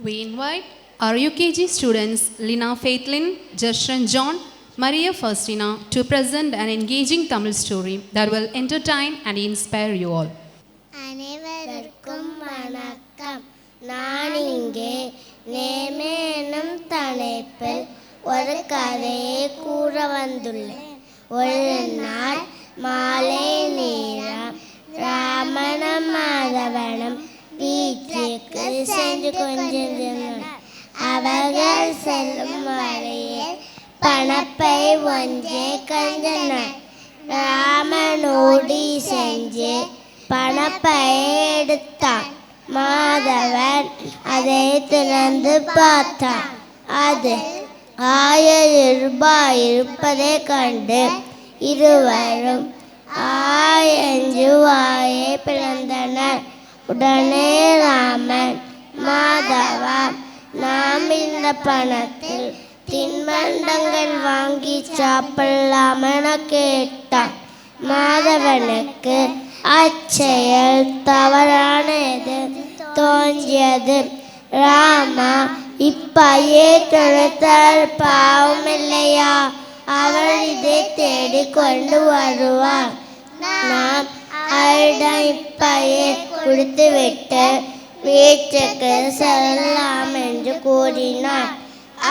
We invite our UKG students Lina Faithlin, Jershran John, Maria Faustina to present an engaging Tamil story that will entertain and inspire you all. அனைவருக்கும் வணக்கம். நான் இங்கே நேமேனும் தலைப்பில் ஒரு கதையை கூற வந்துள்ளேன். ஒரு நாள் மாலை நேரம் ராமனும் மாதவனும் வீட்டிற்கு சென்று கொண்டிருந்தனர். அவர்கள் செல்லும் வழியில் பணப்பை ஒன்றை கண்டனர். ராமன் ஓடி சென்று பணப்பையை எடுத்தான். மாதவன் அதை திறந்து பார்த்தான். அது 1000 ரூபாய் இருப்பதை கண்டு இருவரும் ஆய் என்று வாயை பிளந்தனர். உடனே ராமன், மாதவா, நாம் இந்த பணத்தில் தின்பண்டங்கள் வாங்கி சாப்பிடலாம் என கேட்டான். மாதவனுக்கு அச்செயல் தவறானது தோன்றியது. ராமா, இப்பையே தொடுத்தால் பாவம் இல்லையா? அவள் இதை தேடி கொண்டு வருவார். நாம் அவரிடம் இப்பையே கொடுத்துவிட்டு வீட்டுக்கு செல்லலாம் என்று கூறினார்.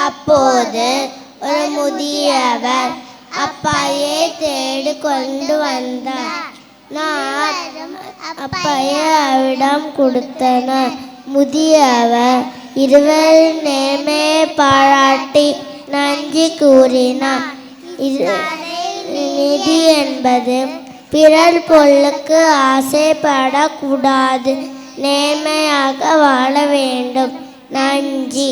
அப்போது ஒரு முதியவர் அப்பையை தேடி கொண்டு வந்தார். நான் அப்பையை அவரிடம் கொடுத்தனர். முதியவர் இருவரின் நேர்மையை பாராட்டி நன்றி கூறினார். நிதி என்பது பிறர் பொருளுக்கு ஆசைப்படக்கூடாது. நேர்மையாக வாழ வேண்டும். நன்றி.